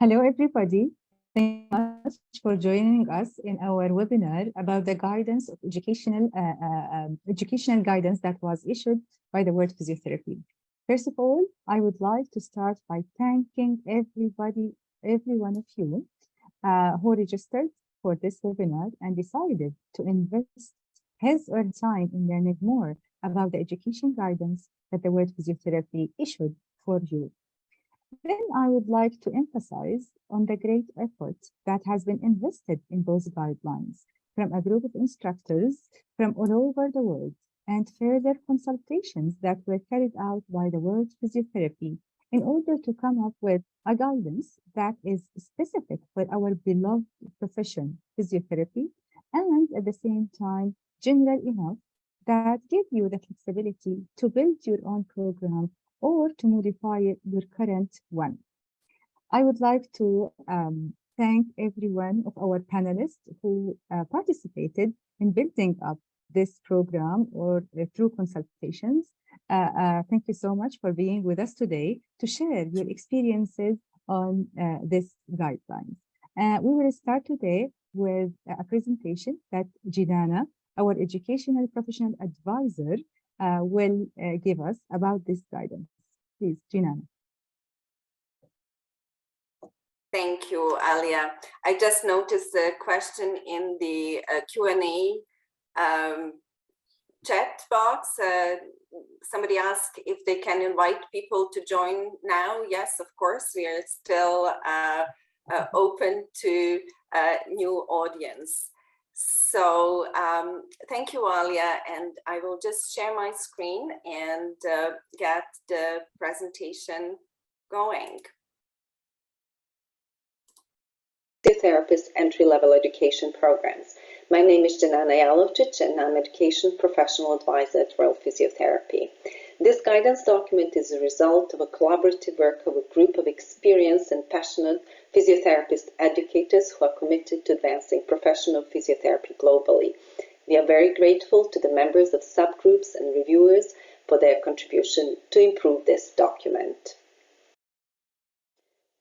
Hello, everybody. Thank you much for joining us in our webinar about the guidance of educational guidance that was issued by the World Physiotherapy. First of all, I would like to start by thanking every one of you who registered for this webinar and decided to invest his or her time in learning more about the education guidance that the World Physiotherapy issued for you. Then I would like to emphasize on the great effort that has been invested in those guidelines from a group of instructors from all over the world and further consultations that were carried out by the World Physiotherapy in order to come up with a guidance that is specific for our beloved profession, physiotherapy, and at the same time, general enough that give you the flexibility to build your own program or to modify your current one. I would like to thank every one of our panelists who participated in building up this program or through consultations. Thank you so much for being with us today to share your experiences on this guidelines. We will start today with a presentation that Djenana, our educational professional advisor, will give us about this guidance. Please, Djenana. Thank you, Alia. I just noticed a question in the Q&A chat box. Somebody asked if they can invite people to join now. Yes, of course, we are still open to new audience. So thank you, Alia, and I will just share my screen and get the presentation going. Physiotherapist entry-level education programs. My name is Djenana Jalovcic and I'm Education Professional Advisor at World Physiotherapy. This guidance document is a result of a collaborative work of a group of experienced and passionate physiotherapist educators who are committed to advancing professional physiotherapy globally. We are very grateful to the members of subgroups and reviewers for their contribution to improve this document.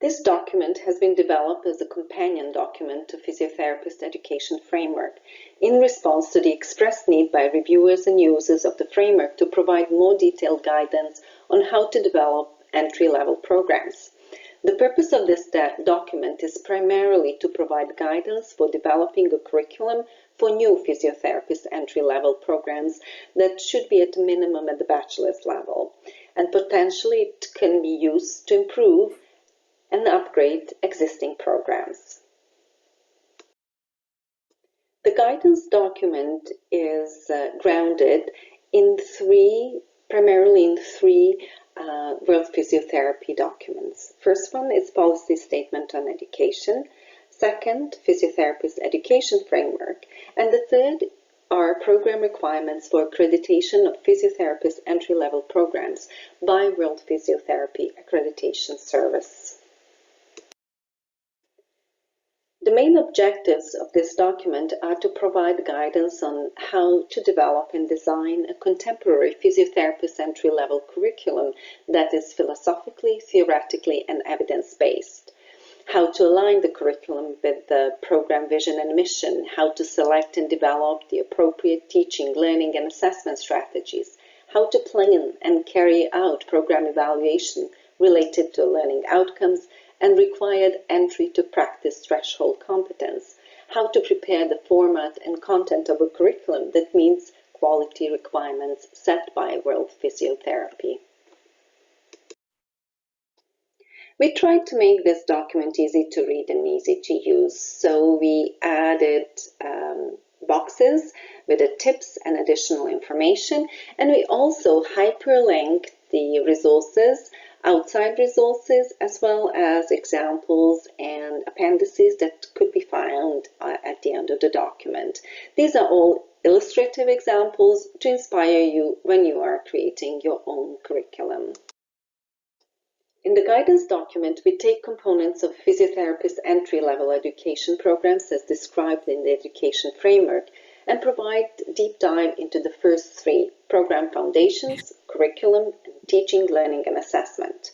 This document has been developed as a companion document to Physiotherapist Education Framework in response to the expressed need by reviewers and users of the framework to provide more detailed guidance on how to develop entry-level programs. The purpose of this document is primarily to provide guidance for developing a curriculum for new physiotherapist entry-level programs that should be at a minimum at the bachelor's level, and potentially it can be used to improve and upgrade existing programs. The guidance document is grounded in primarily in three World Physiotherapy documents. First one is Policy Statement on Education. Second, Physiotherapist Education Framework. And the third are program requirements for accreditation of physiotherapist entry-level programs by World Physiotherapy Accreditation Service. The main objectives of this document are to provide guidance on how to develop and design a contemporary physiotherapist entry-level curriculum that is philosophically, theoretically, and evidence-based, how to align the curriculum with the program vision and mission, how to select and develop the appropriate teaching, learning, and assessment strategies, how to plan and carry out program evaluation related to learning outcomes, and required entry to practice threshold competence, how to prepare the format and content of a curriculum that meets quality requirements set by World Physiotherapy. We tried to make this document easy to read and easy to use, so we added boxes with the tips and additional information, and we also hyperlinked the resources, outside resources, as well as examples and appendices that could be found at the end of the document. These are all illustrative examples to inspire you when you are creating your own curriculum. In the guidance document, we take components of physiotherapist entry-level education programs as described in the education framework and provide deep dive into the first three: program foundations, curriculum, and teaching, learning, and assessment.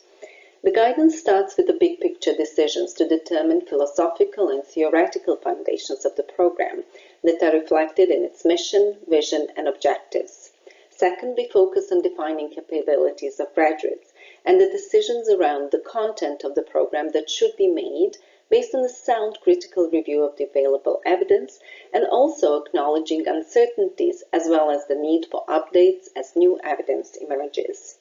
The guidance starts with the big picture decisions to determine philosophical and theoretical foundations of the program that are reflected in its mission, vision, and objectives. Second, we focus on defining capabilities of graduates and the decisions around the content of the program that should be made based on a sound critical review of the available evidence and also acknowledging uncertainties as well as the need for updates as new evidence emerges.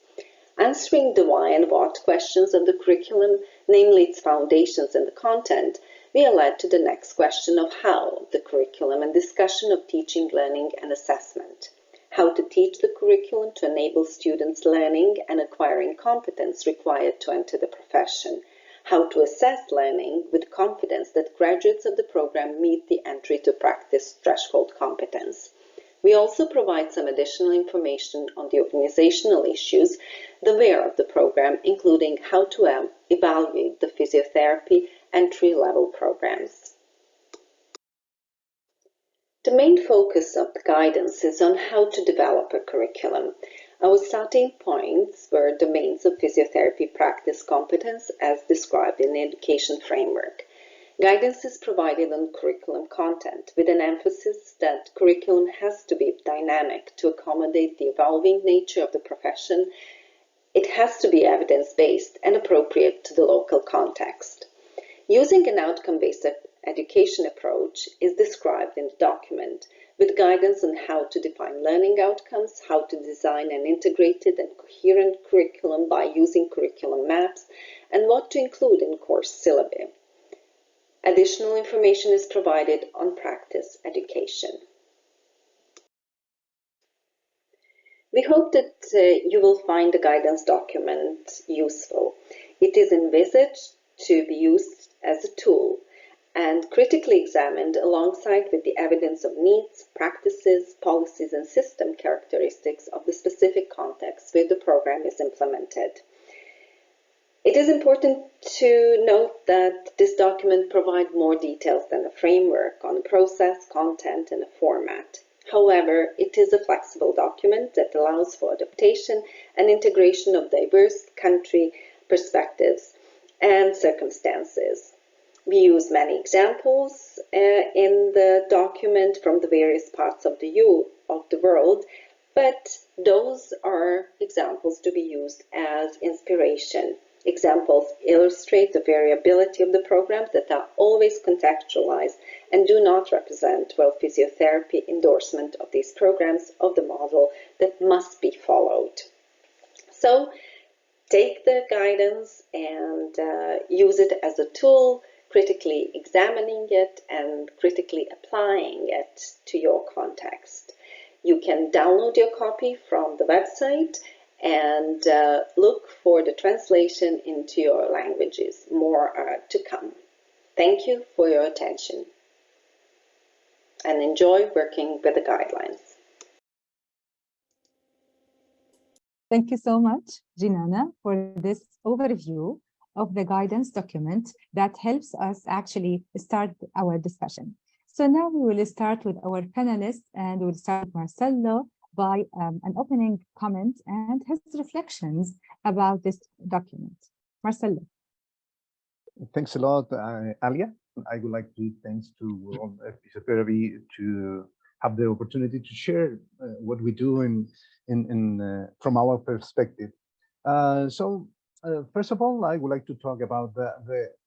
Answering the why and what questions of the curriculum, namely its foundations and the content, we are led to the next question of how, the curriculum and discussion of teaching, learning, and assessment. How to teach the curriculum to enable students learning and acquiring competence required to enter the profession. How to assess learning with confidence that graduates of the program meet the entry to practice threshold competence. We also provide some additional information on the organizational issues, the where of the program, including how to evaluate the physiotherapy entry-level programs. The main focus of the guidance is on how to develop a curriculum. Our starting points were domains of physiotherapy practice competence as described in the education framework. Guidance is provided on curriculum content with an emphasis that curriculum has to be dynamic to accommodate the evolving nature of the profession. It has to be evidence-based and appropriate to the local context. Using an outcome-based education approach is described in the document with guidance on how to define learning outcomes, how to design an integrated and coherent curriculum by using curriculum maps, and what to include in course syllabi. Additional information is provided on practice education. We hope that you will find the guidance document useful. It is envisaged to be used as a tool and critically examined alongside with the evidence of needs, practices, policies, and system characteristics of the specific context where the program is implemented. It is important to note that this document provides more details than a framework on a process, content, and a format. However, it is a flexible document that allows for adaptation and integration of diverse country perspectives and circumstances. We use many examples in the document from the various parts of the world, but those are examples to be used as inspiration. Examples illustrate the variability of the programs that are always contextualized and do not represent well physiotherapy endorsement of these programs of the model that must be followed. So take the guidance and use it as a tool, critically examining it and critically applying it to your context. You can download your copy from the website and look for the translation into your languages. More are to come. Thank you for your attention and enjoy working with the guidelines. Thank you so much, Djenana, for this overview of the guidance document that helps us actually start our discussion. So now we will start with our panelists, and we'll start with Marcelo by an opening comment and his reflections about this document. Marcelo. Thanks a lot, Alia. I would like to thanks to World Physiotherapy to have the opportunity to share what we do from our perspective. First of all, I would like to talk about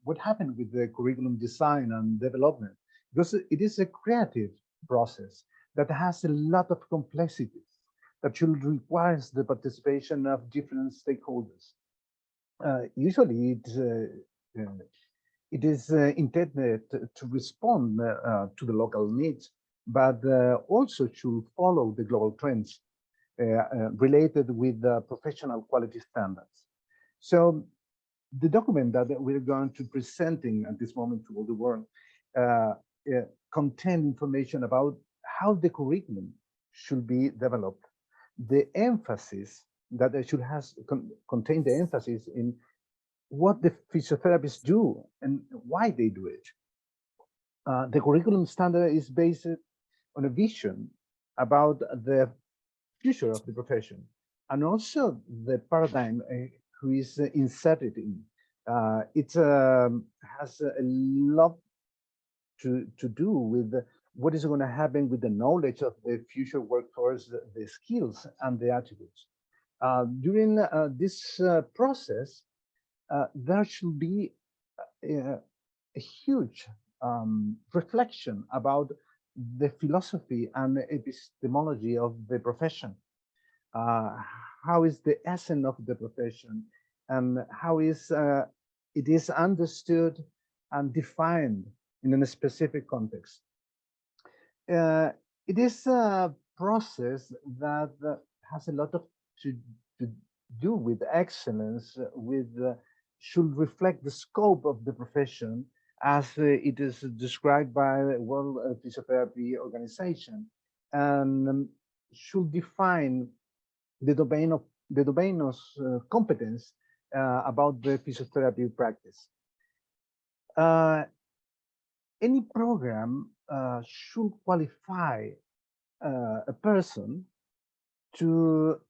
what happened with the curriculum design and development, because it is a creative process that has a lot of complexities that should require the participation of different stakeholders. Usually, it is intended to respond to the local needs, but also should follow the global trends related with professional quality standards. So the document that we're going to presenting at this moment to all the world contain information about how the curriculum should be developed. The emphasis that it should contain the emphasis in what the physiotherapists do and why they do it. The curriculum standard is based on a vision about the future of the profession and also the paradigm who is inserted in. It has a lot to do with what is going to happen with the knowledge of the future workforce, the skills and the attributes. During this process, there should be a huge reflection about the philosophy and epistemology of the profession. How is the essence of the profession, and how is it is understood and defined in a specific context. It is a process that has a lot to do with excellence, should reflect the scope of the profession as it is described by the World Physiotherapy Organization, and should define the domain of competence about the physiotherapy practice. Any program should qualify a person to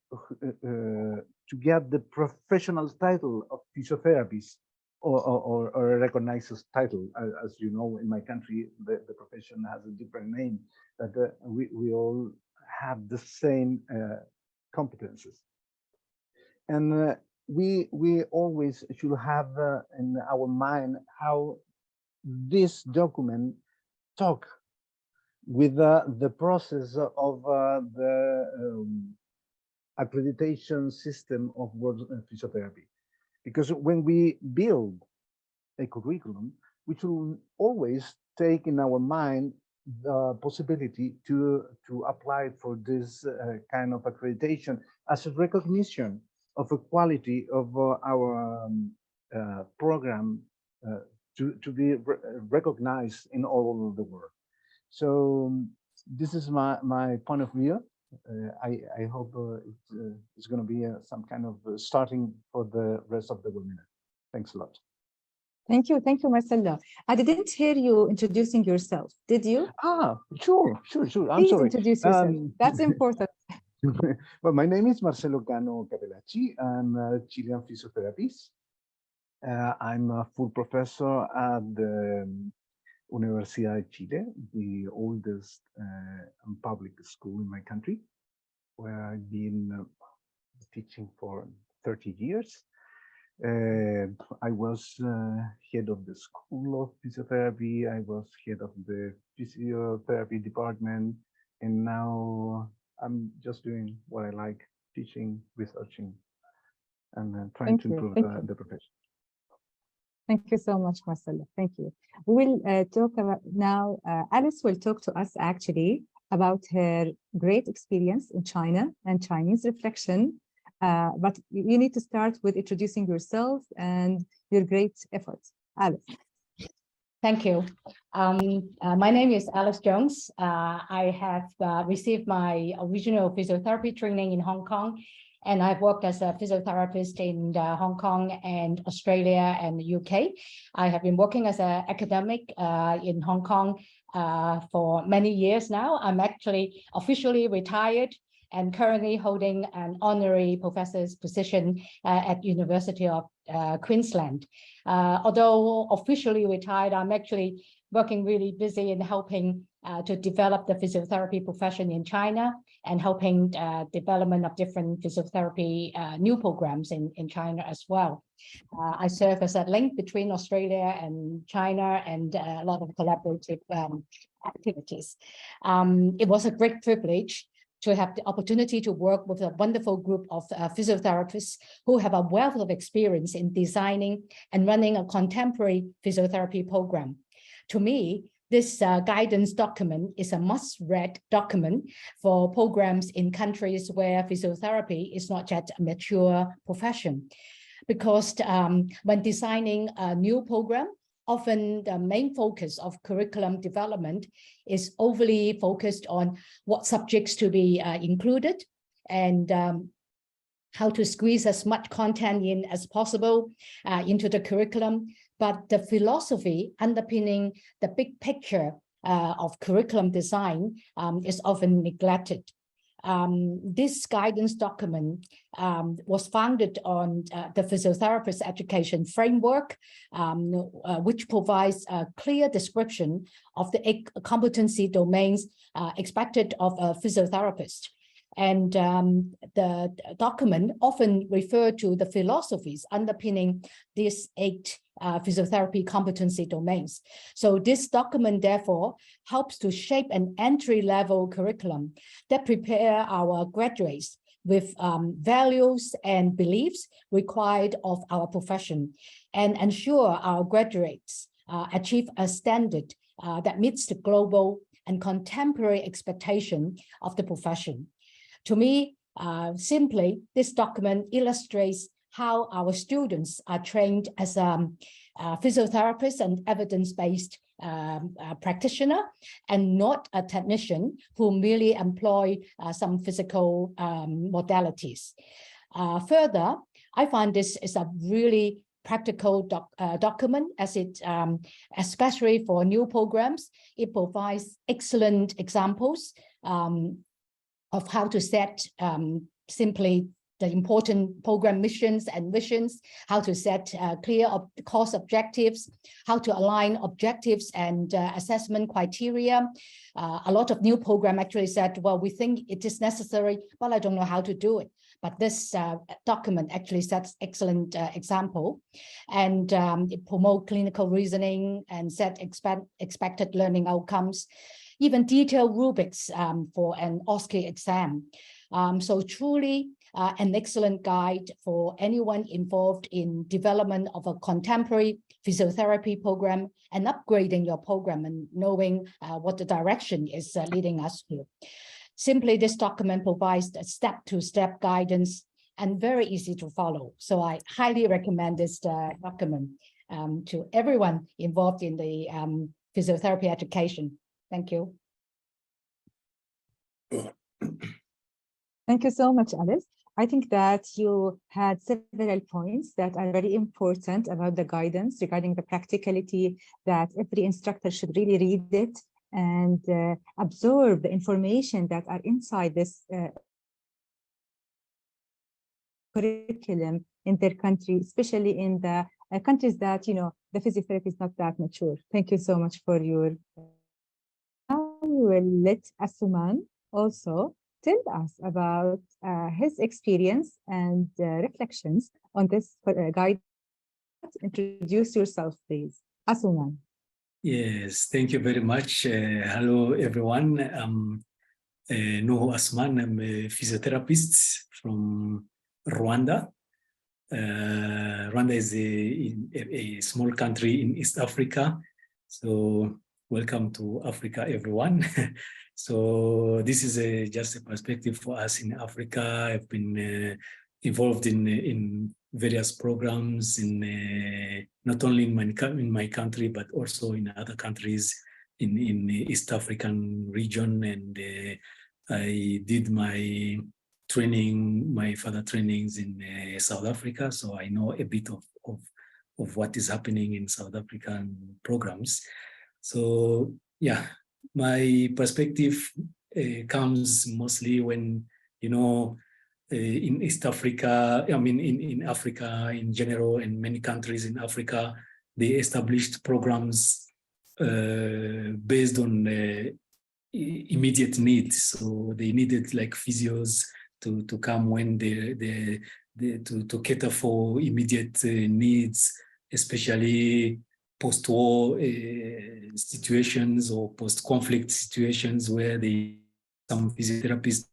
get the professional title of physiotherapist, or a recognized title. As you know, in my country, the profession has a different name, but we all have the same competences. And we always should have in our mind how this document talk with the process of the accreditation system of world physiotherapy. Because when we build a curriculum, we should always take in our mind the possibility to apply for this kind of accreditation as a recognition of a quality of our program to be recognized in all over the world. So this is my point of view. I hope it's going to be some kind of starting for the rest of the webinar. Thanks a lot. Thank you, Marcelo. I didn't hear you introducing yourself, did you? Sure. I'm Please sorry. introduce yourself. That's important. Well, my name is Marcelo Cano-Cappellacci. I'm a Chilean physiotherapist. I'm a full professor at the Universidad de Chile, the oldest public school in my country, where I've been teaching for 30 years. I was head of the School of Physiotherapy. I was head of the physiotherapy department, and now I'm just doing what I like, teaching, researching, and trying to improve the profession. Thank you so much, Marcelo. Thank you. We'll talk about now. Alice will talk to us actually about her great experience in China and Chinese reflection. But you need to start with introducing yourself and your great efforts. Alice. Thank you. My name is Alice Jones. I have received my original physiotherapy training in Hong Kong, and I've worked as a physiotherapist in Hong Kong and Australia and the UK. I have been working as an academic in Hong Kong for many years now. I'm actually officially retired and currently holding an honorary professor's position at University of Queensland. Although officially retired, I'm actually working really busy in helping to develop the physiotherapy profession in China and helping development of different physiotherapy new programs in China as well. I serve as a link between Australia and China and a lot of collaborative activities. It was a great privilege to have the opportunity to work with a wonderful group of physiotherapists who have a wealth of experience in designing and running a contemporary physiotherapy program. To me, this guidance document is a must-read document for programs in countries where physiotherapy is not yet a mature profession. Because when designing a new program, often the main focus of curriculum development is overly focused on what subjects to be included and how to squeeze as much content in as possible into the curriculum. But the philosophy underpinning the big picture of curriculum design is often neglected. This guidance document was founded on the physiotherapist education framework, which provides a clear description of the competency domains expected of a physiotherapist. And the document often referred to the philosophies underpinning these 8 physiotherapy competency domains. So this document, therefore, helps to shape an entry-level curriculum that prepare our graduates with values and beliefs required of our profession and ensure our graduates achieve a standard that meets the global and contemporary expectation of the profession. To me, simply, this document illustrates how our students are trained as a physiotherapist and evidence-based practitioner and not a technician who merely employ some physical modalities. Further, I find this is a really practical document as it, especially for new programs, it provides excellent examples of how to set simply the important program missions and visions, how to set clear course objectives, how to align objectives and assessment criteria. A lot of new program actually said, well, we think it is necessary, but I don't know how to do it. But this document actually sets excellent example, and it promotes clinical reasoning and set expected learning outcomes, even detailed rubrics for an OSCE exam. So truly an excellent guide for anyone involved in development of a contemporary physiotherapy program and upgrading your program and knowing what the direction is leading us to. Simply, this document provides a step-to-step guidance and very easy to follow. So I highly recommend this document to everyone involved in the physiotherapy education. Thank you. Thank you so much, Alice. I think that you had several points that are very important about the guidance regarding the practicality, that every instructor should really read it and absorb the information that are inside this curriculum in their country, especially in the countries that, you know, the physiotherapy is not that mature. Thank you so much for your... Now we will let Assuman also tell us about his experience and reflections on this guide. Introduce yourself, please. Assuman. Yes, thank you very much. Hello, everyone. I'm Nuhu Assuman. I'm a physiotherapist from Rwanda. Rwanda is a small country in East Africa. So welcome to Africa, everyone. So this is just a perspective for us in Africa. I've been involved in various programs in not only in my country, but also in other countries in East African region. And I did my training, my further trainings in South Africa. So I know a bit of what is happening in South African programs. So yeah, my perspective comes mostly when, you know, in East Africa, I mean, in Africa in general, and many countries in Africa, they established programs based on immediate needs. So they needed like physios to come when to cater for immediate needs, especially post-war situations or post-conflict situations where some physiotherapists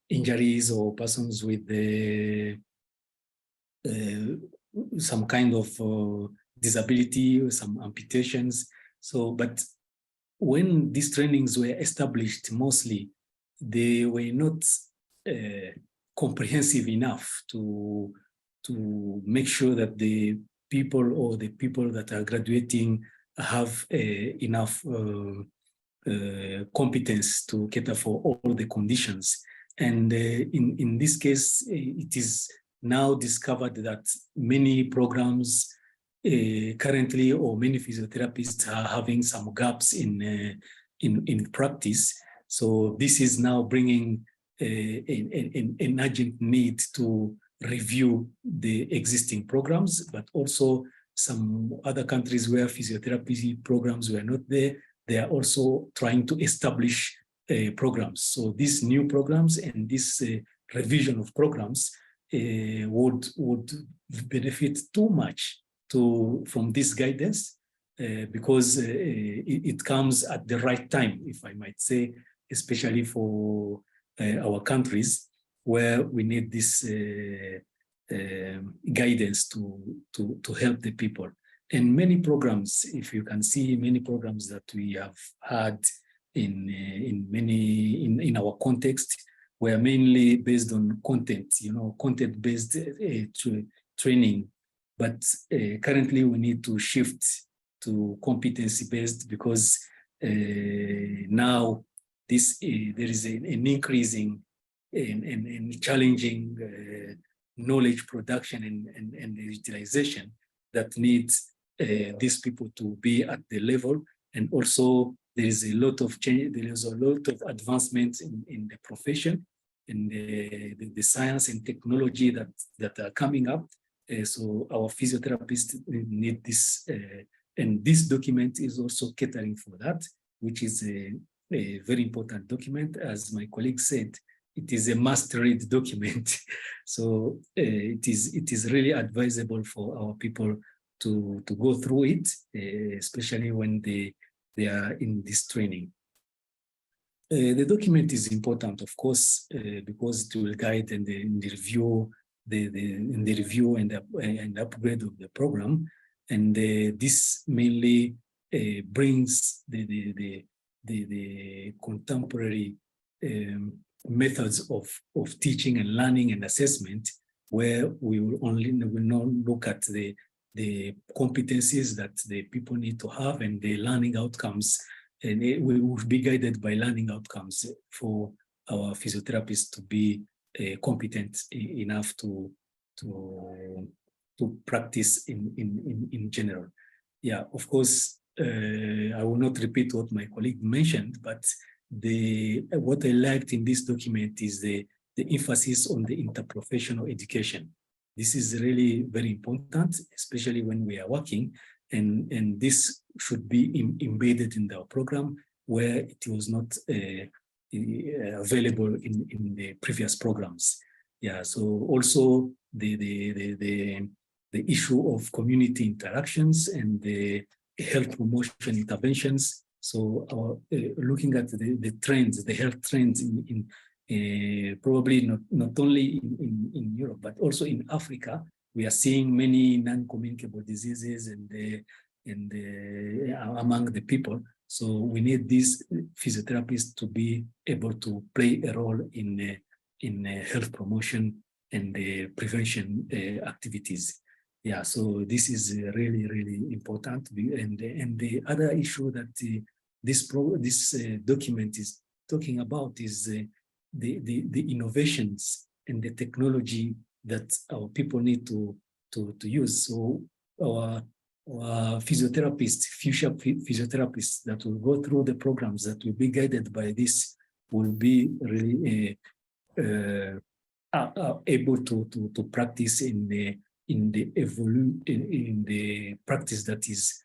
injuries or persons with some kind of disability or some amputations. So, but when these trainings were established, mostly they were not comprehensive enough to make sure that the people that are graduating have enough competence to cater for all the conditions. And in this case, it is now discovered that many programs currently, or many physiotherapists are having some gaps in practice. So this is now bringing an urgent need to review the existing programs, but also some other countries where physiotherapy programs were not there, they are also trying to establish programs. So these new programs and this revision of programs would benefit too much from this guidance because it comes at the right time, if I might say, especially for our countries where we need this guidance to help the people. And many programs, if you can see many programs that we have had in our context, were mainly based on content, content-based training. But currently we need to shift to competency-based because now there is an increasing and challenging knowledge production and utilization that needs these people to be at the level. And also there is a lot of change, there is a lot of advancements in the profession, in the science and technology that are coming up. So our physiotherapists need this, and this document is also catering for that, which is a very important document. As my colleague said, it is a must-read document. So it is really advisable for our people to go through it, especially when they are in this training. The document is important, of course, because it will guide in the review, and upgrade of the program, and this mainly brings the contemporary methods of teaching and learning and assessment, where we will not look at the competencies that the people need to have and the learning outcomes, and we will be guided by learning outcomes for our physiotherapists to be competent enough to practice in general. Yeah, of course, I will not repeat what my colleague mentioned, but what I liked in this document is the emphasis on the interprofessional education. This is really very important, especially when we are working, and this should be embedded in our program where it was not available in the previous programs. Yeah, so also the issue of community interactions and the health promotion interventions. So looking at the trends, the health trends in probably not only in Europe, but also in Africa, we are seeing many non-communicable diseases among the people. So we need these physiotherapists to be able to play a role in health promotion and prevention activities. Yeah, so this is really, really important. And the other issue that this document is talking about is the innovations and the technology that our people need to use. So our physiotherapists, future physiotherapists that will go through the programs that will be guided by this will be really able to practice in the practice that is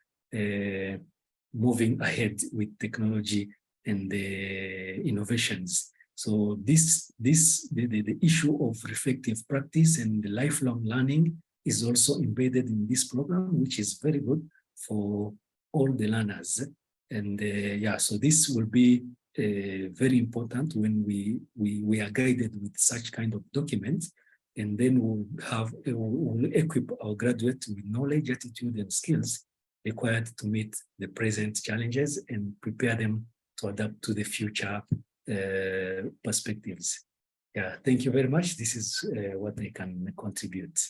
moving ahead with technology and the innovations. So the issue of reflective practice and the lifelong learning is also embedded in this program, which is very good for all the learners. And yeah, so this will be very important when we are guided with such kind of documents, and then we'll equip our graduates with knowledge, attitude, and skills required to meet the present challenges and prepare them to adapt to the future perspectives. Yeah, thank you very much. This is what I can contribute.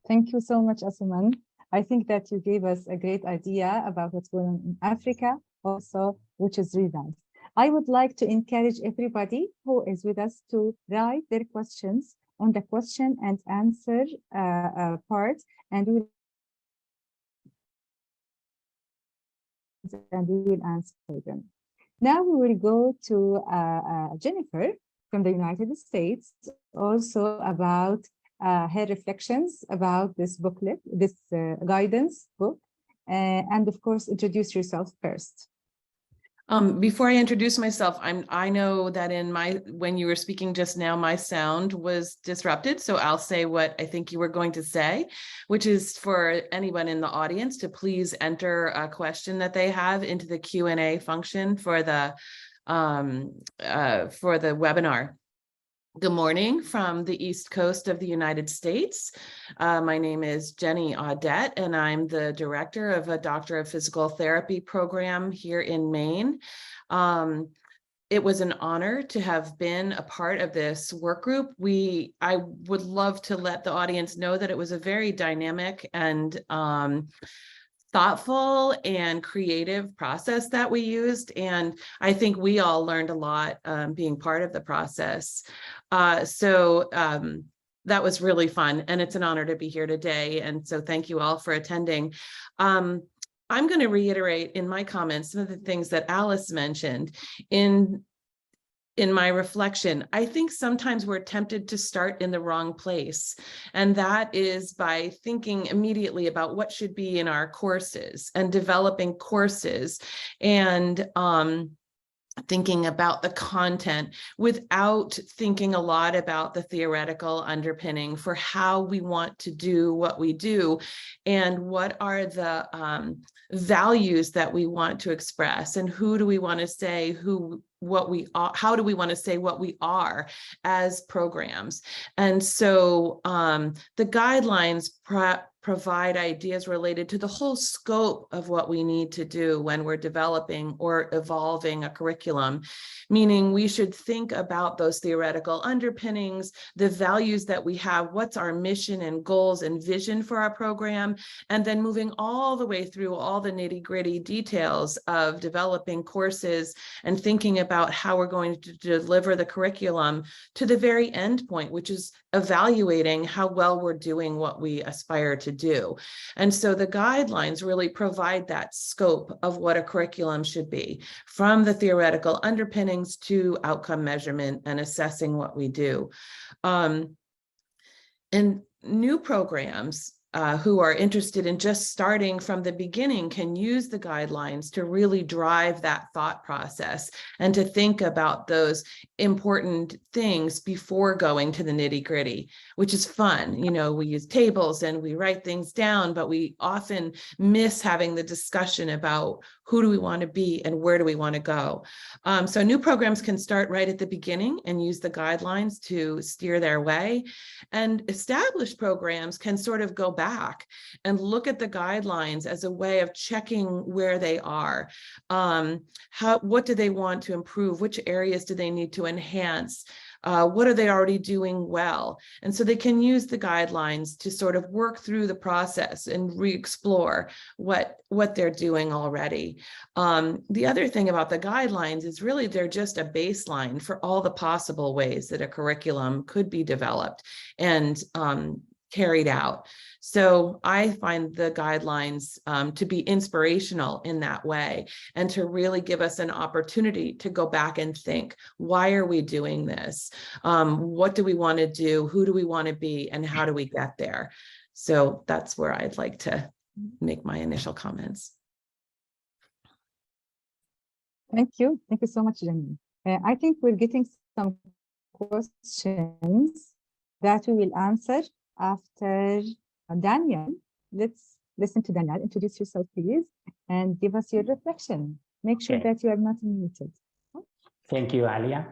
Thank you so much, Assuman. I think that you gave us a great idea about what's going on in Africa also, which is really nice. I would like to encourage everybody who is with us to write their questions on the question and answer part, and we will and we will answer them. Now we will go to Jennifer from the United States, also about her reflections about this booklet, this guidance book, and of course, introduce yourself first. Before I introduce myself, I know that when you were speaking just now, my sound was disrupted. So I'll say what I think you were going to say, which is for anyone in the audience to please enter a question that they have into the Q&A function for the webinar. Good morning from the East Coast of the United States. My name is Jenny Audette, and I'm the director of a Doctor of Physical Therapy program here in Maine. It was an honor to have been a part of this work group. I would love to let the audience know that it was a very dynamic and thoughtful and creative process that we used. And I think we all learned a lot being part of the process. That was really fun. And it's an honor to be here today. And so thank you all for attending. I'm going to reiterate in my comments some of the things that Alice mentioned in my reflection. I think sometimes we're tempted to start in the wrong place. And that is by thinking immediately about what should be in our courses and developing courses and thinking about the content without thinking a lot about the theoretical underpinning for how we want to do what we do and what are the values that we want to express and who do we want to say what we are, how do we want to say what we are as programs. And so the guidelines provide ideas related to the whole scope of what we need to do when we're developing or evolving a curriculum, meaning we should think about those theoretical underpinnings, the values that we have, what's our mission and goals and vision for our program, and then moving all the way through all the nitty-gritty details of developing courses and thinking about how we're going to deliver the curriculum to the very end point, which is evaluating how well we're doing what we aspire to do. And so the guidelines really provide that scope of what a curriculum should be, from the theoretical underpinnings to outcome measurement and assessing what we do. And new programs who are interested in just starting from the beginning can use the guidelines to really drive that thought process and to think about those important things before going to the nitty-gritty, which is fun. You know, we use tables and we write things down, but we often miss having the discussion about who do we want to be and where do we want to go. So new programs can start right at the beginning and use the guidelines to steer their way. And established programs can sort of go back and look at the guidelines as a way of checking where they are. What do they want to improve? Which areas do they need to enhance? What are they already doing well? And so they can use the guidelines to sort of work through the process and re-explore what they're doing already. The other thing about the guidelines is really they're just a baseline for all the possible ways that a curriculum could be developed and carried out. So I find the guidelines to be inspirational in that way and to really give us an opportunity to go back and think, why are we doing this? What do we want to do? Who do we want to be? And how do we get there? So that's where I'd like to make my initial comments. Thank you. Thank you so much, Jenny. I think we're getting some questions that we will answer after Daniel. Let's listen to Daniel. Introduce yourself, please, and give us your reflection. Make sure that you are not muted. Thank you, Alia.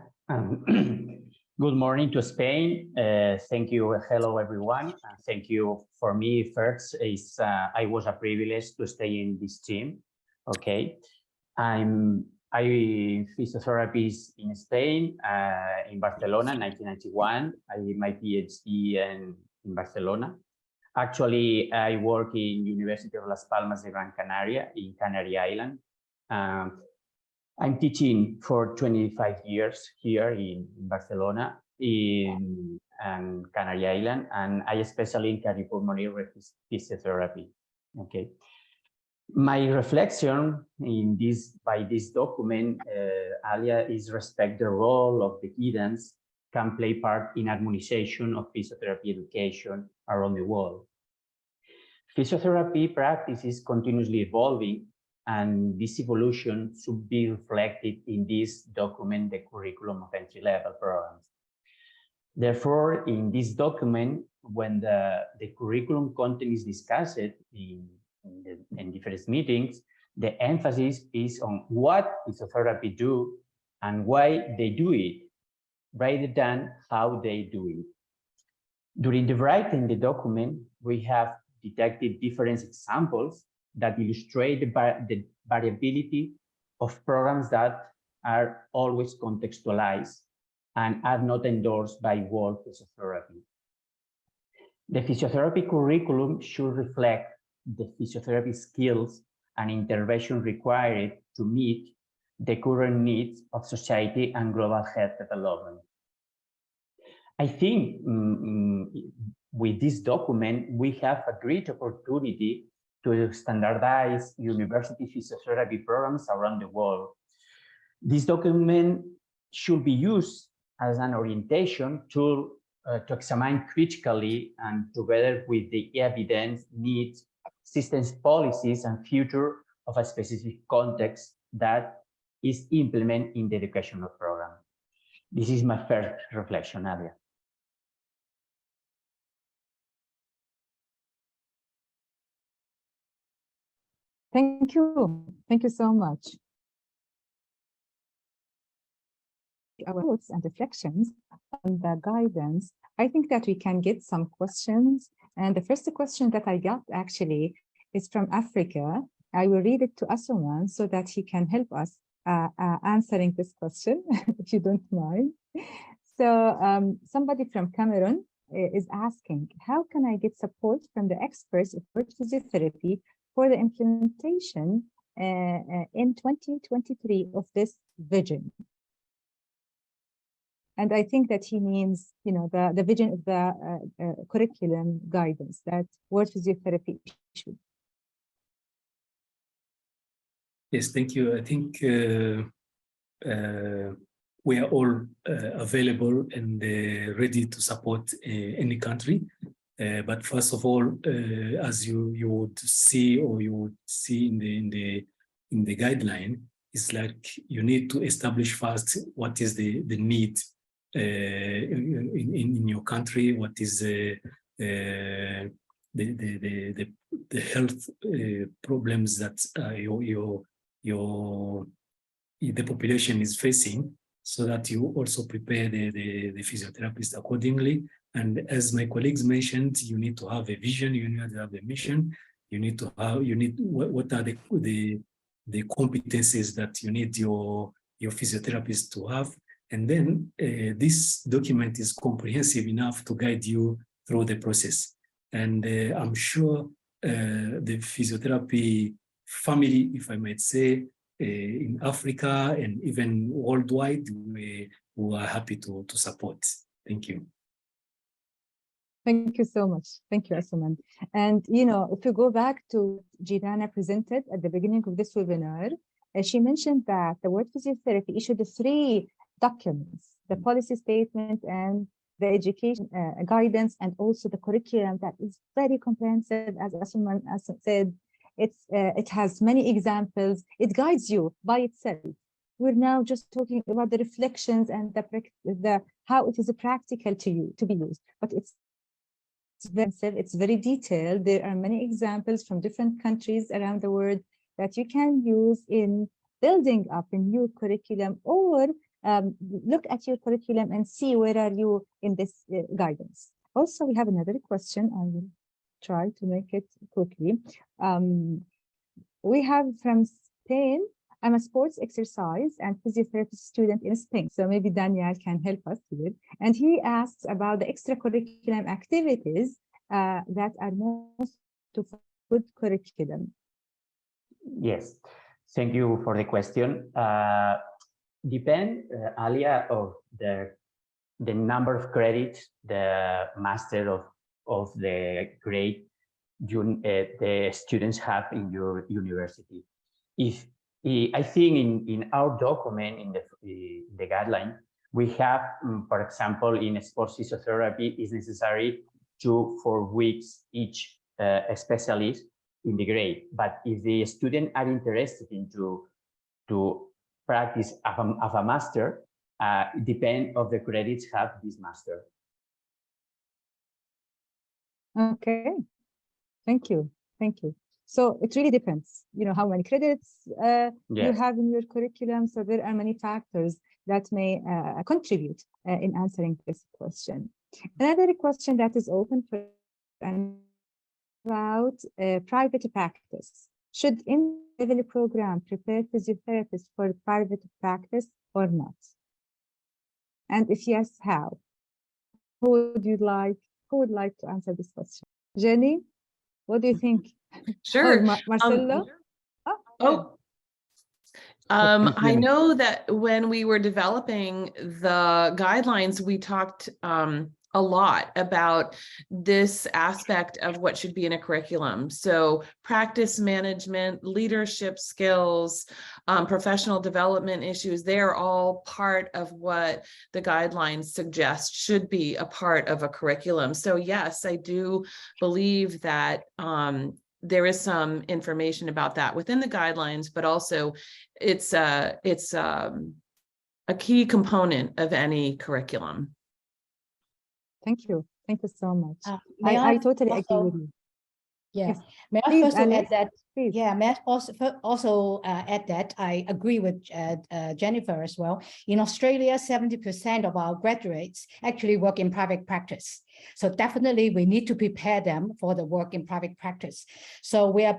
Good morning to Spain. Thank you. Hello, everyone. Thank you. For me, first, I was a privilege to stay in this team. Okay. I'm physiotherapist in Spain, in Barcelona, 1991. I did my PhD in Barcelona. Actually, I work in University of Las Palmas de Gran Canaria in Canary Island. I'm teaching for 25 years here in Barcelona in Canary Island, and I especially in cardiopulmonary physiotherapy. Okay. My reflection in by this document, Alia, is respect the role of the guidance can play part in harmonization of physiotherapy education around the world. Physiotherapy practice is continuously evolving, and this evolution should be reflected in this document, the curriculum of entry-level programs. Therefore, in this document, when the curriculum content is discussed in different meetings, the emphasis is on what physiotherapy do and why they do it, rather than how they do it. During the writing the document, we have detected different examples that illustrate the variability of programs that are always contextualized and are not endorsed by World Physiotherapy. The physiotherapy curriculum should reflect the physiotherapy skills and intervention required to meet the current needs of society and global health development. I think with this document, we have a great opportunity to standardize university physiotherapy programs around the world. This document should be used as an orientation tool to examine critically and together with the evidence, needs, systems, policies, and future of a specific context that is implemented in the educational program. This is my first reflection, Alia. Thank you. Thank you so much. Our thoughts and reflections on the guidance, I think that we can get some questions. And the first question that I got actually is from Africa. I will read it to Assuman so that he can help us answering this question, if you don't mind. So somebody from Cameroon is asking, how can I get support from the experts of physiotherapy for the implementation in 2023 of this vision? And I think that he means, you know, the vision of the curriculum guidance that World Physiotherapy issued. Yes, thank you. I think we are all available and ready to support any country. But first of all, as you would see or you would see in the guideline, it's like you need to establish first what is the need in your country, what is the health problems that the population is facing, so that you also prepare the physiotherapist accordingly. And as my colleagues mentioned, you need to have a vision, you need to have a mission, you need to have, what are the competencies that you need your physiotherapist to have. And then this document is comprehensive enough to guide you through the process. And I'm sure the physiotherapy family, if I might say, in Africa and even worldwide, we are happy to support. Thank you. Thank you so much. Thank you, Assuman. And, you know, if you go back to Djenana presented at the beginning of this webinar, she mentioned that the World Physiotherapy issued the 3 documents, the policy statement and the education guidance, and also the curriculum that is very comprehensive, as Assuman said. It has many examples. It guides you by itself. We're now just talking about the reflections and the how it is practical to be used, but it's very detailed. There are many examples from different countries around the world that you can use in building up a new curriculum, or look at your curriculum and see where are you in this guidance. Also, we have another question. I will try to make it quickly. We have from Spain. I'm a sports exercise and physiotherapy student in Spain, so maybe Daniel can help us here. And he asks about the extracurricular activities that are most to good curriculum. Yes, thank you for the question. Depend, Alia, of the number of credits the master of the grade the students have in your university. I think in our document, in the guideline, we have, for example, in sports physiotherapy, it's necessary 2-4 weeks each specialist in the grade. But if the students are interested to practice of a master, depend of the credits have this master. Okay, thank you. So it really depends, how many credits you have in your curriculum. So there are many factors that may contribute in answering this question. Another question that is open for about private practice. Should in-level program prepare physiotherapists for private practice or not? And if yes, how? Who would like to answer this question? Jenny, what do you think? Sure. Or Marcelo? I know that when we were developing the guidelines, we talked a lot about this aspect of what should be in a curriculum. So practice management, leadership skills, professional development issues, they're all part of what the guidelines suggest should be a part of a curriculum. So yes, I do believe that there is some information about that within the guidelines, but also it's a key component of any curriculum. Thank you so much. I totally agree with you. Yeah, Yes. may I Please, first Alice, add that? please. Yeah, may I also add that I agree with Jennifer as well. In Australia, 70% of our graduates actually work in private practice. So definitely we need to prepare them for the work in private practice. So we are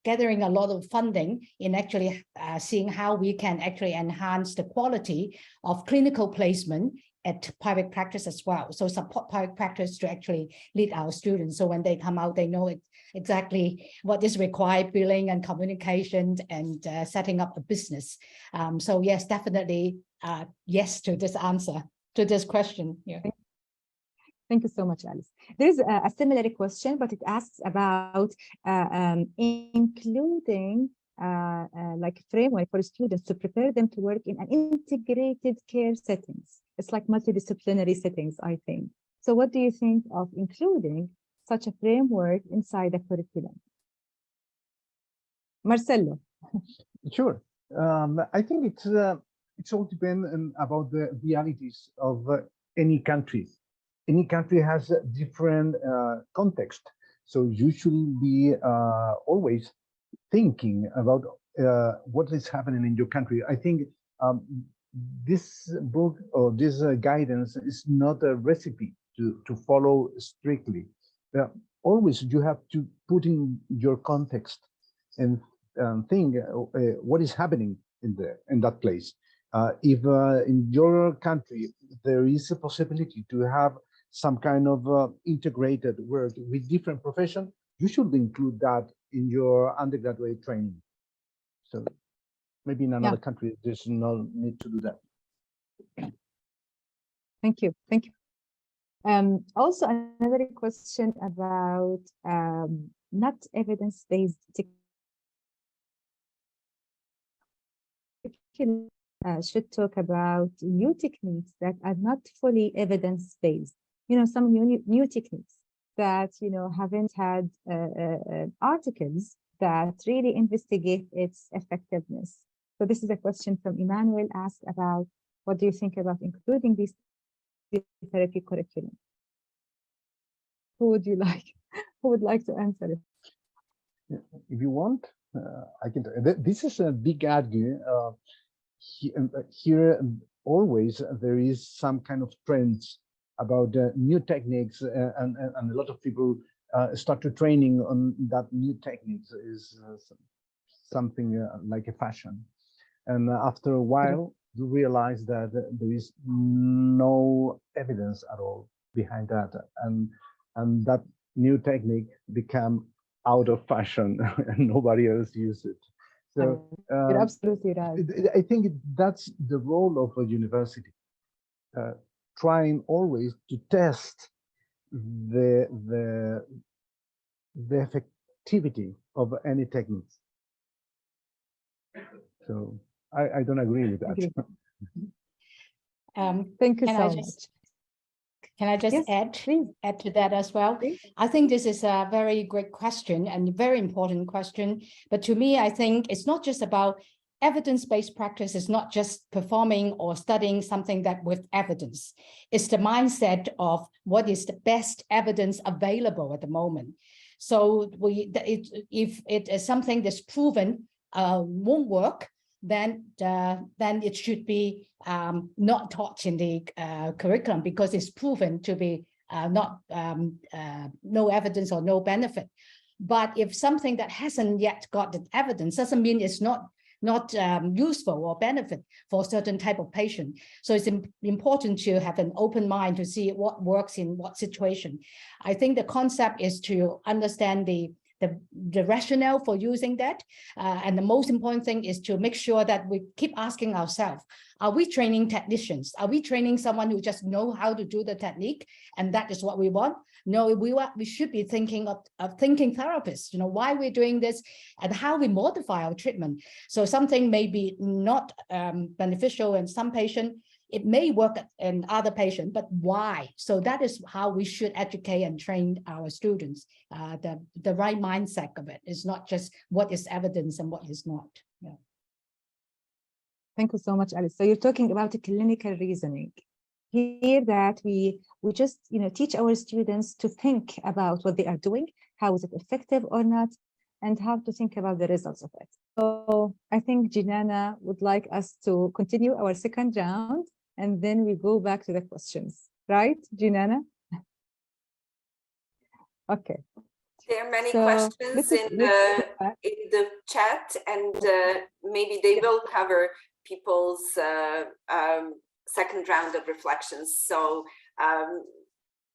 gathering a lot of funding in actually seeing how we can actually enhance the quality of clinical placement at private practice as well. So support private practice to actually lead our students. So when they come out, they know exactly what is required, billing and communication and setting up a business. So yes, definitely yes to this answer, to this question. Yeah. Thank you so much, Alice. There is a similar question, but it asks about including like framework for students to prepare them to work in an integrated care settings. It's like multidisciplinary settings, I think. So what do you think of including such a framework inside the curriculum? Marcelo. Sure. I think it's all dependent about the realities of any country. Any country has a different context. So you should be always thinking about what is happening in your country. I think this book or this guidance is not a recipe to follow strictly. Always you have to put in your context and think what is happening in that place. If in your country there is a possibility to have some kind of integrated work with different professions, you should include that in your undergraduate training. So maybe in another country, there's no need to do that. Thank you. Also, another question about not evidence-based should talk about new techniques that are not fully evidence-based. Some new techniques that haven't had articles that really investigate its effectiveness. So this is a question from Emmanuel asked about what do you think about including these therapy curriculum? Who would like to answer it? If you want, I can. This is a big argument. Here always there is some kind of trends about new techniques, and a lot of people start to training on that new techniques is something like a fashion. And after a while, you realize that there is no evidence at all behind that, and that new technique become out of fashion and nobody else uses it. So you're absolutely right. I think that's the role of a university, trying always to test the the effectivity of any techniques. So I don't agree with that. Agree. Thank you Can so I much. just Can I just Yes, please. add to that as well? Please. I think this is a very great question and very important question. But to me, I think it's not just about evidence-based practice. It's not just performing or studying something that with evidence. It's the mindset of what is the best evidence available at the moment. So if it is something that's proven won't work, then it should be not taught in the curriculum because it's proven to be no evidence or no benefit. But if something that hasn't yet got the evidence doesn't mean it's not useful or benefit for a certain type of patient. So it's important to have an open mind to see what works in what situation. I think the concept is to understand the rationale for using that. And the most important thing is to make sure that we keep asking ourselves, are we training technicians? Are we training someone who just know how to do the technique? And that is what we want? No, we should be thinking of thinking therapists, why we're doing this and how we modify our treatment. So something may be not beneficial in some patient, it may work in other patients, but why? So that is how we should educate and train our students. The right mindset of it is not just what is evidence and what is not. Yeah. Thank you so much, Alice. So you're talking about the clinical reasoning. Here that we just teach our students to think about what they are doing, how is it effective or not, and how to think about the results of it. So I think Djenana would like us to continue our second round, and then we go back to the questions. Right, Djenana? Okay. There are many So questions in the chat, and maybe they will cover people's second round of reflections. So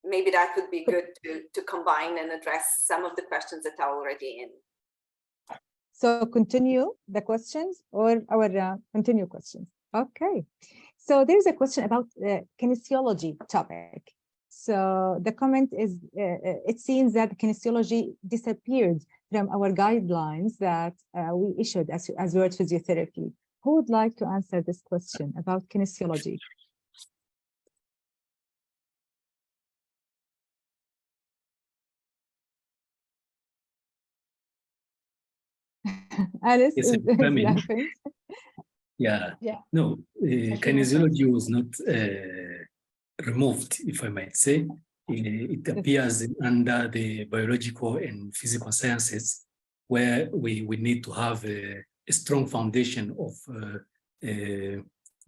maybe that would be good to combine and address some of the questions that are already in. So continue the questions or our continue questions. Okay. So there's a question about the kinesiology topic. So the comment is, it seems that kinesiology disappeared from our guidelines that we issued as word physiotherapy. Who would like to answer this question about kinesiology? Alice Yes, is laughing. Yeah. Yeah. No, kinesiology was not removed, if I might say. It appears under the biological and physical sciences, where we need to have a strong foundation of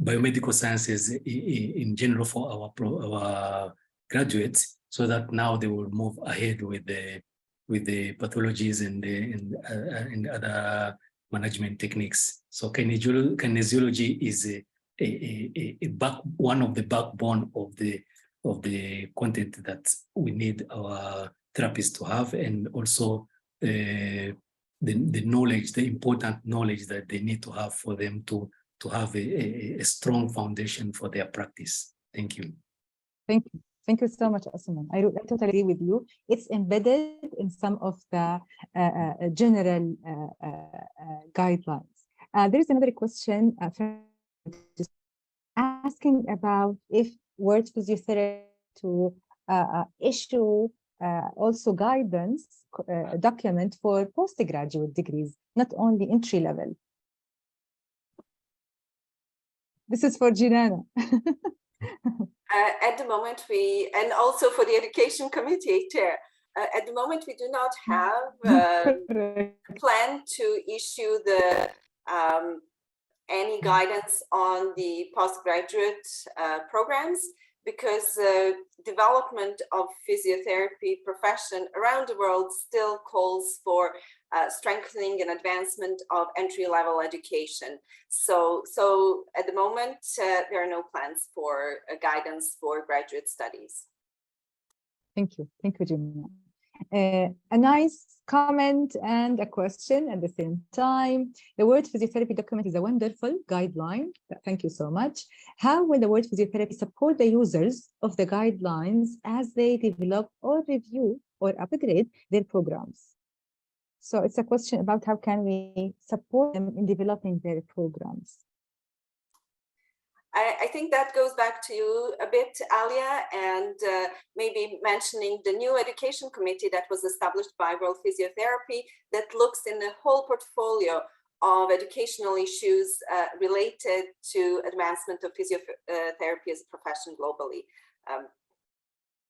biomedical sciences in general for our graduates, so that now they will move ahead with the pathologies and other management techniques. So kinesiology is one of the backbone of the content that we need our therapists to have, and also the knowledge, the important knowledge that they need to have for them to have a strong foundation for their practice. Thank you. Thank you. Thank you so much, Assuman. I totally agree with you. It's embedded in some of the general guidelines. There is another question asking about if word physiotherapy to issue also guidance document for postgraduate degrees, not only entry level. This is for Djenana. At the moment, and also for the education committee chair, at the moment we do not have a plan to issue any guidance on the postgraduate programs, because development of physiotherapy profession around the world still calls for strengthening and advancement of entry-level education. So at the moment, there are no plans for guidance for graduate studies. Thank you, Djenana. A nice comment and a question at the same time. The word physiotherapy document is a wonderful guideline. Thank you so much. How will the word physiotherapy support the users of the guidelines as they develop or review or upgrade their programs. So it's a question about how can we support them in developing their programs. I think that goes back to you a bit, Alia, and maybe mentioning the new education committee that was established by World Physiotherapy that looks in the whole portfolio of educational issues related to advancement of physiotherapy as a profession globally.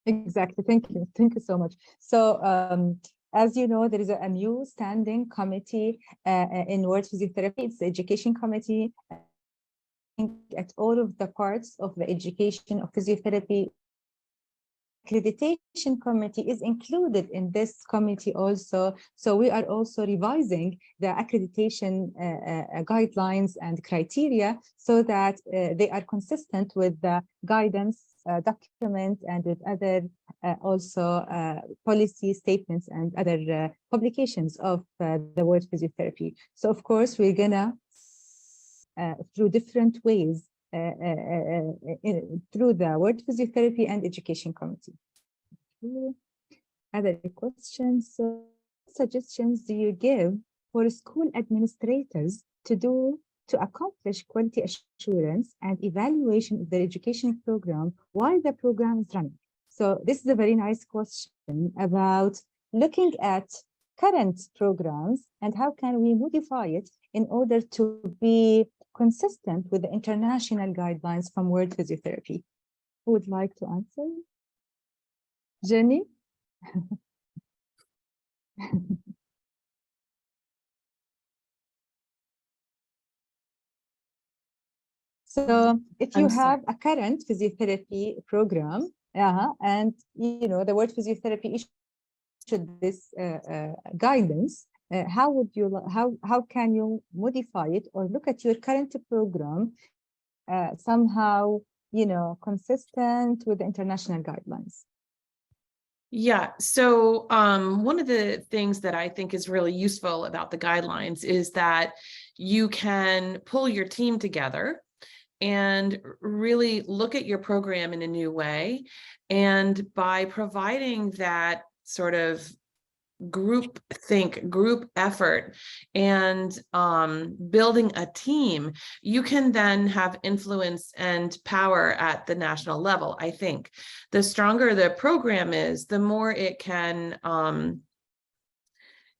Exactly. Thank you. Thank you so much. So as you know, there is a new standing committee in World Physiotherapy. It's the education committee. At all of the parts of the education of physiotherapy. Accreditation committee is included in this committee also. So we are also revising the accreditation guidelines and criteria so that they are consistent with the guidance document and with other policy statements and other publications of the World Physiotherapy. So of course, we're gonna through different ways through the World Physiotherapy and Education Committee. Other questions? So suggestions do you give for school administrators to accomplish quality assurance and evaluation of their education program while the program is running? So this is a very nice question about looking at current programs and how can we modify it in order to be consistent with the international guidelines from World Physiotherapy. Who would like to answer? Jenny? So if you have a current physiotherapy program, and you know the World Physiotherapy issued this guidance, how can you modify it or look at your current program somehow, you know, consistent with the international guidelines? Yeah, so one of the things that I think is really useful about the guidelines is that you can pull your team together and really look at your program in a new way. And by providing that sort of group effort and building a team, you can then have influence and power at the national level. I think the stronger the program is, the more it can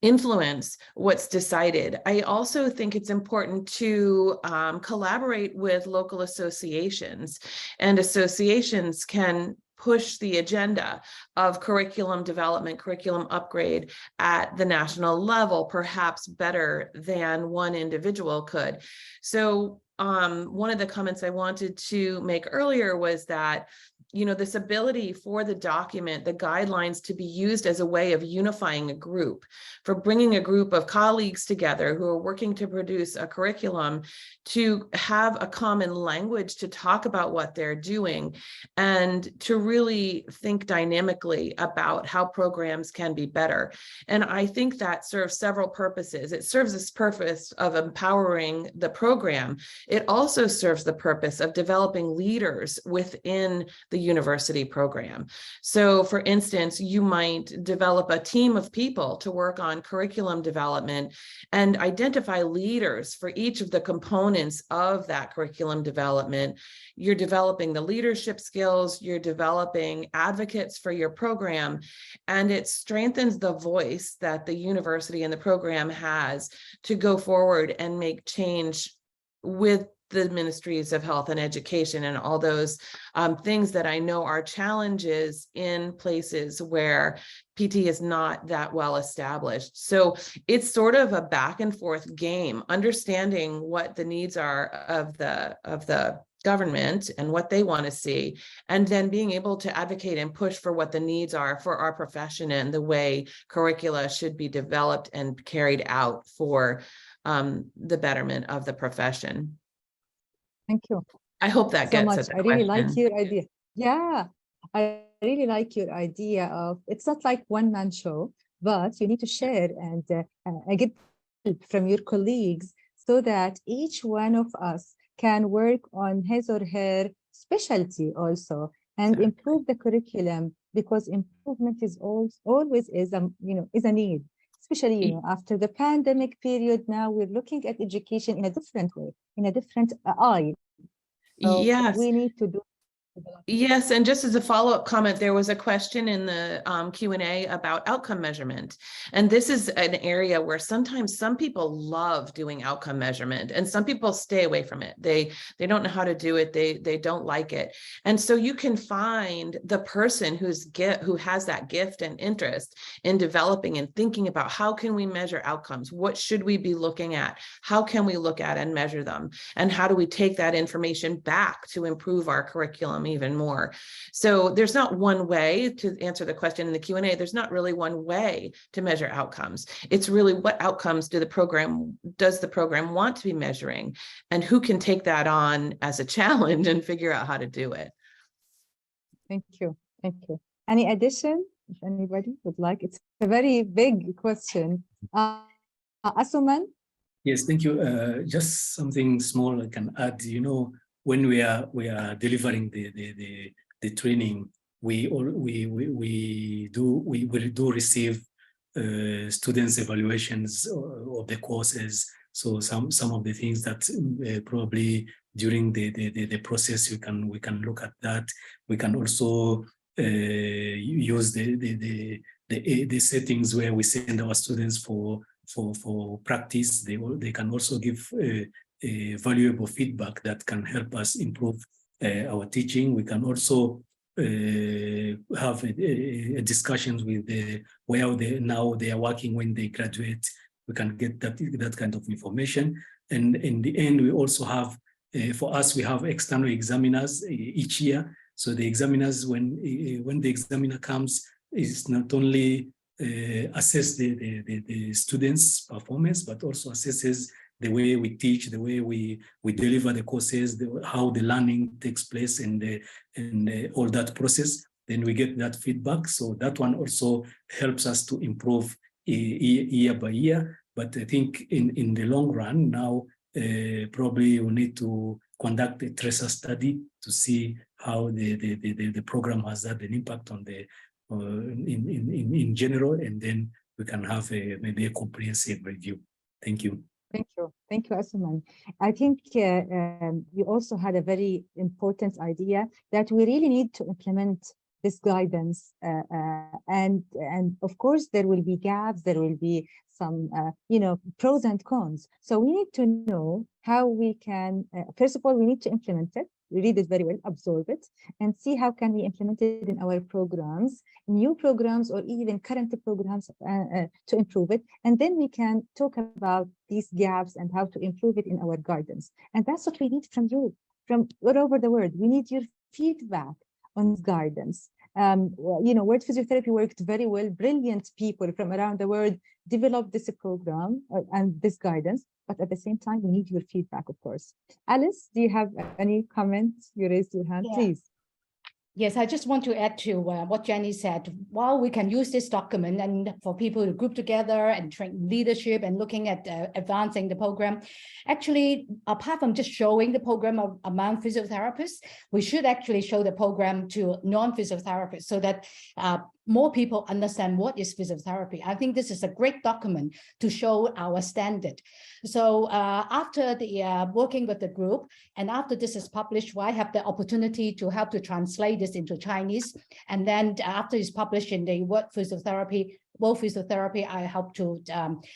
influence what's decided. I also think it's important to collaborate with local associations, and associations can push the agenda of curriculum development, curriculum upgrade at the national level, perhaps better than one individual could. So one of the comments I wanted to make earlier was that, you know, this ability for the document, the guidelines, to be used as a way of unifying a group, for bringing a group of colleagues together who are working to produce a curriculum, to have a common language to talk about what they're doing, and to really think dynamically about how programs can be better. And I think that serves several purposes. It serves this purpose of empowering the program. It also serves the purpose of developing leaders within the university program. So for instance, you might develop a team of people to work on curriculum development and identify leaders for each of the components of that curriculum development. You're developing the leadership skills, you're developing advocates for your program, and it strengthens the voice that the university and the program has to go forward and make change with the ministries of health and education and all those things that I know are challenges in places where PT is not that well established. So it's sort of a back and forth game, understanding what the needs are of the government and what they want to see, and then being able to advocate and push for what the needs are for our profession and the way curricula should be developed and carried out for the betterment of the profession. Thank you. I hope that gets at the I really like question. your idea. Yeah, I really like your idea of, it's not like one-man show, but you need to share and get help from your colleagues so that each one of us can work on his or her specialty also and improve the curriculum because improvement is always is a need, especially after the pandemic period. Now we're looking at education in a different way, in a different eye. So Yes. we need to do. Yes, and just as a follow-up comment, there was a question in the Q&A about outcome measurement. And this is an area where sometimes some people love doing outcome measurement and some people stay away from it. They don't know how to do it. They don't like it. And so you can find the person who has that gift and interest in developing and thinking about how can we measure outcomes? What should we be looking at? How can we look at and measure them? And how do we take that information back to improve our curriculum even more? So there's not one way to answer the question in the Q&A. There's not really one way to measure outcomes. It's really what outcomes does the program want to be measuring, and who can take that on as a challenge and figure out how to do it. Thank you. Thank you. Any addition, if anybody would like? It's a very big question. Assuman? Yes, thank you. Just something small I can add. When we are delivering the training, we do receive students' evaluations of the courses. So some of the things that probably during the process we can look at that. We can also use the settings where we send our students for practice. They can also give valuable feedback that can help us improve our teaching. We can also have discussions with where they are working when they graduate. We can get that kind of information. And in the end, we also have, for us, we have external examiners each year. So the examiners, when the examiner comes, is not only assess the students' performance, but also assesses the way we teach, the way we deliver the courses, how the learning takes place, and all that process. Then we get that feedback. So that one also helps us to improve year by year. But I think in the long run now, probably we need to conduct a tracer study to see how the program has had an impact on the in general, and then we can have maybe a comprehensive review. Thank you. Thank you, Assuman. I think you also had a very important idea that we really need to implement this guidance, and of course there will be gaps, there will be some pros and cons. So we need to know how we can. First of all, we need to implement it. We read it very well, absorb it, and see how can we implement it in our programs, new programs, or even current programs to improve it. And then we can talk about these gaps and how to improve it in our guidance. And that's what we need from you, from all over the world. We need your feedback on guidance. Word Physiotherapy worked very well. Brilliant people from around the world developed this program and this guidance. But at the same time, we need your feedback, of course. Alice, do you have any comments? You raised your hand, please. Yes, I just want to add to what Jenny said. While we can use this document and for people to group together and train leadership and looking at advancing the program, actually, apart from just showing the program among physiotherapists, we should actually show the program to non-physiotherapists so that more people understand what is physiotherapy. I think this is a great document to show our standard. So after the working with the group, and after this is published, I have the opportunity to help to translate this into Chinese. And then after it's published in the World Physiotherapy, I help to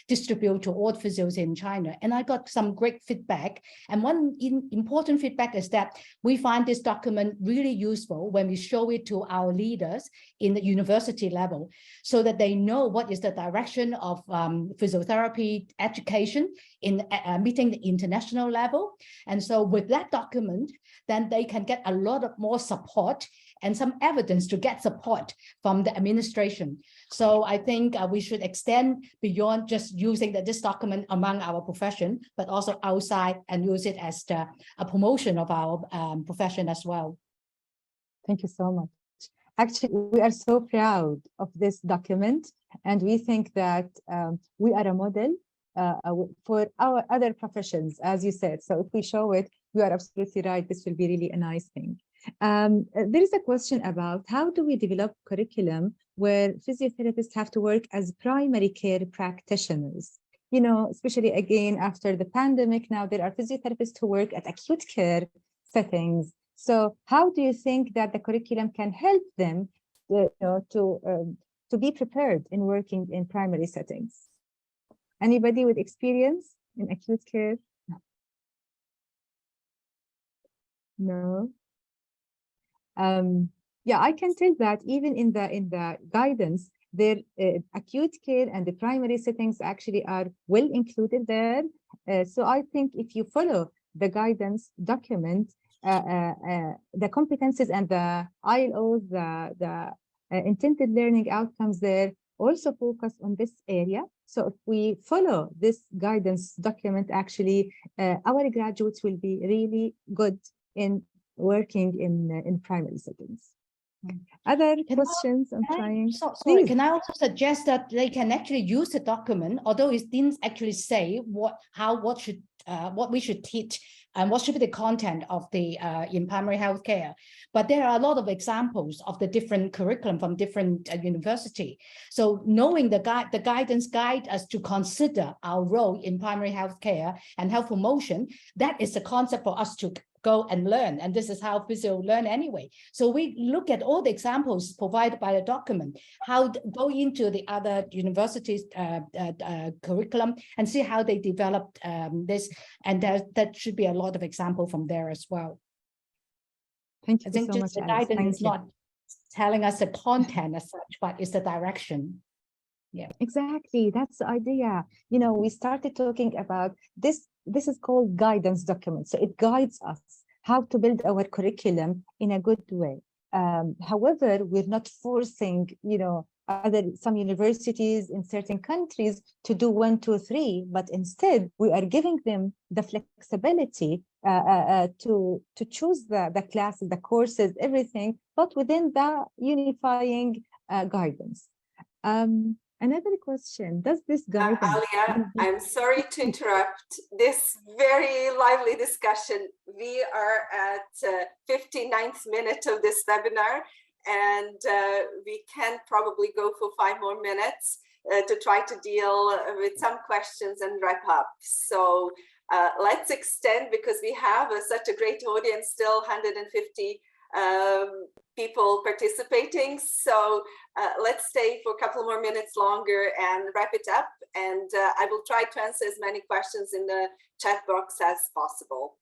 distribute to all physios in China. And I got some great feedback. And one important feedback is that we find this document really useful when we show it to our leaders in the university level, so that they know what is the direction of physiotherapy education in meeting the international level. And so with that document, then they can get a lot of more support and some evidence to get support from the administration. So I think we should extend beyond just using this document among our profession, but also outside and use it as a promotion of our profession as well. Thank you so much. Actually, we are so proud of this document, and we think that we are a model for our other professions, as you said. So if we show it, you are absolutely right. This will be really a nice thing. There is a question about how do we develop curriculum where physiotherapists have to work as primary care practitioners? You know, especially again, after the pandemic, now there are physiotherapists who work at acute care settings. So how do you think that the curriculum can help them to be prepared in working in primary settings? Anybody with experience in acute care? No. Yeah, I can tell that even in the guidance, their acute care and the primary settings actually are well included there. So I think if you follow the guidance document, the competencies and the ILOs, the intended learning outcomes there also focus on this area. So if we follow this guidance document, actually, our graduates will be really good in working in primary settings. Other questions? I'm trying. Sorry, can I also suggest that they can actually use the document, although it didn't actually say what we should teach and what should be the content of the in primary healthcare. But there are a lot of examples of the different curriculum from different university. So knowing the guidance guide us to consider our role in primary healthcare and health promotion, that is the concept for us to go and learn. And this is how physio learn anyway. So we look at all the examples provided by the document, how go into the other universities' curriculum and see how they developed this. And that should be a lot of example from there as well. Thank you I think so just much, the Alice. guidance is not telling us the content as such, but it's the direction. Yeah, exactly. That's the idea. You know, we started talking about this. This is called guidance document. So it guides us how to build our curriculum in a good way. However, we're not forcing, you know, some universities in certain countries to do 1, 2, 3, but instead we are giving them the flexibility to choose the classes, the courses, everything, but within the unifying guidance. Another question, does this guidance... Alia, I'm sorry to interrupt this very lively discussion. We are at 59th minute of this webinar, and we can probably go for 5 more minutes to try to deal with some questions and wrap up. So let's extend, because we have such a great audience, still 150 people participating. So let's stay for a couple more minutes longer and wrap it up. And I will try to answer as many questions in the chat box as possible.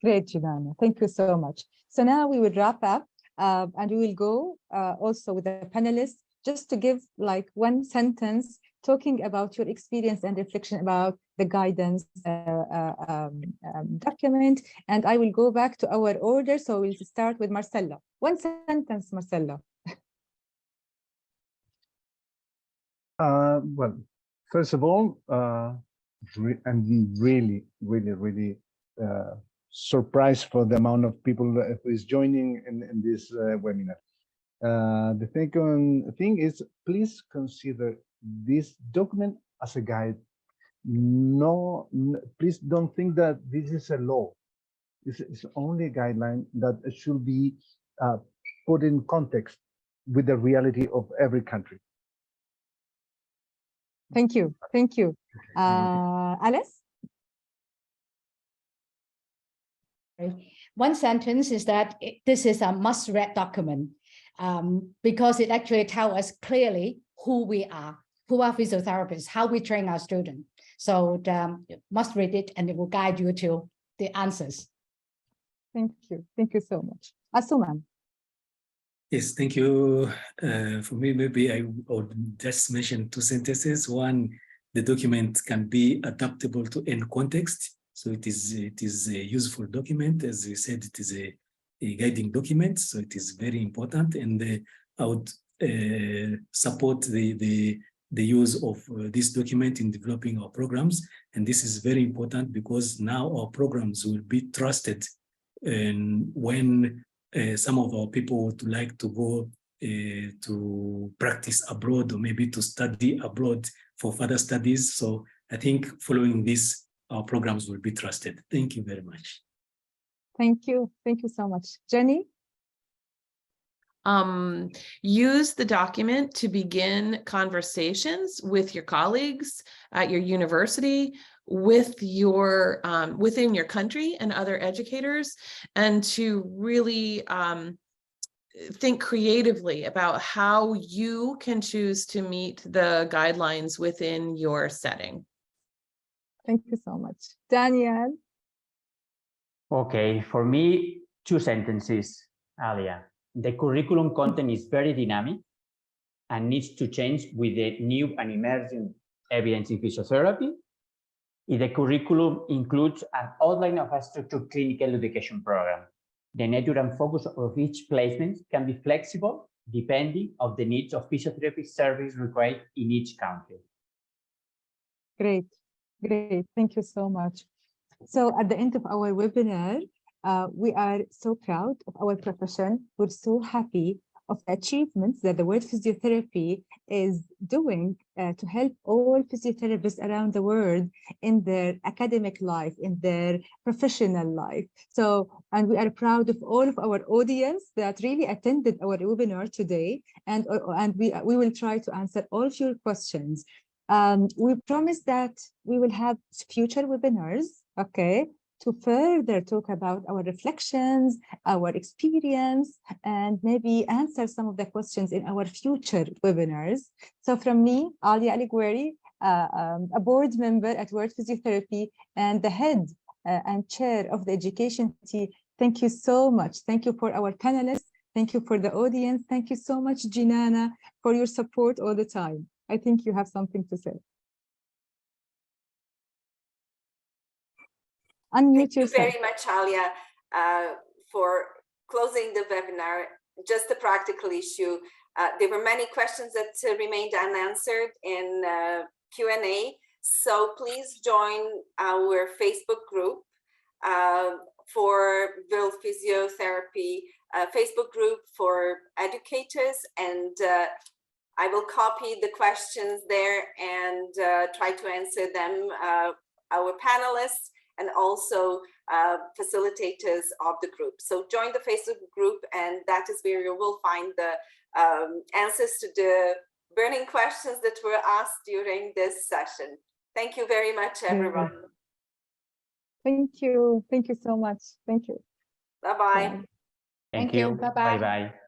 Great, Djenana. Thank you so much. So now we will wrap up and we will go also with the panelists just to give like 1 sentence talking about your experience and reflection about the guidance document. And I will go back to our order. So we'll start with Marcelo. 1 sentence, Marcelo. Well, first of all, I'm really surprised for the amount of people who is joining in this webinar. The second thing is, please consider this document as a guide. No, please don't think that this is a law. This is only a guideline that should be put in context with the reality of every country. Thank you. Thank you. Alice? 1 sentence is that this is a must-read document because it actually tells us clearly who we are, who are physiotherapists, how we train our students. So you must read it and it will guide you to the answers. Thank you. Thank you so much. Assuman. Yes, thank you. For me, maybe I would just mention 2 sentences. 1, the document can be adaptable to any context. So it is a useful document. As you said, it is a guiding document. So it is very important. And I would support the use of this document in developing our programs. And this is very important because now our programs will be trusted. And when some of our people would like to go to practice abroad or maybe to study abroad for further studies. So I think following this, our programs will be trusted. Thank you very much. Thank you. Thank you so much. Jenny? Use the document to begin conversations with your colleagues at your university, with your within your country and other educators, and to really think creatively about how you can choose to meet the guidelines within your setting. Thank you so much. Daniel? Okay, for me, 2 sentences, Alia. The curriculum content is very dynamic and needs to change with the new and emerging evidence in physiotherapy. The curriculum includes an outline of a structured clinical education program. The nature and focus of each placement can be flexible depending on the needs of physiotherapy service required in each country. Great, great. Thank you so much. So at the end of our webinar, we are so proud of our profession. We're so happy of the achievements that the World Physiotherapy is doing to help all physiotherapists around the world in their academic life, in their professional life. So, and we are proud of all of our audience that really attended our webinar today, and we will try to answer all of your questions. We promise that we will have future webinars, okay, to further talk about our reflections, our experience, and maybe answer some of the questions in our future webinars. So from me, Alia Alghwiri, a board member at World Physiotherapy and the head and chair of the education team, thank you so much. Thank you for our panelists. Thank you for the audience. Thank you so much, Djenana, for your support all the time. I think you have something to say. Unmute yourself. Thank you very much, Alia, for closing the webinar. Just a practical issue. There were many questions that remained unanswered in Q&A. So please join our Facebook group for World Physiotherapy, Facebook group for educators, and I will copy the questions there and try to answer them, our panelists, and also facilitators of the group. So join the Facebook group, and that is where you will find the answers to the burning questions that were asked during this session. Thank you very much, everyone. Thank you. Thank you so much. Thank you. Bye-bye. Thank you. Bye-bye. Bye-bye.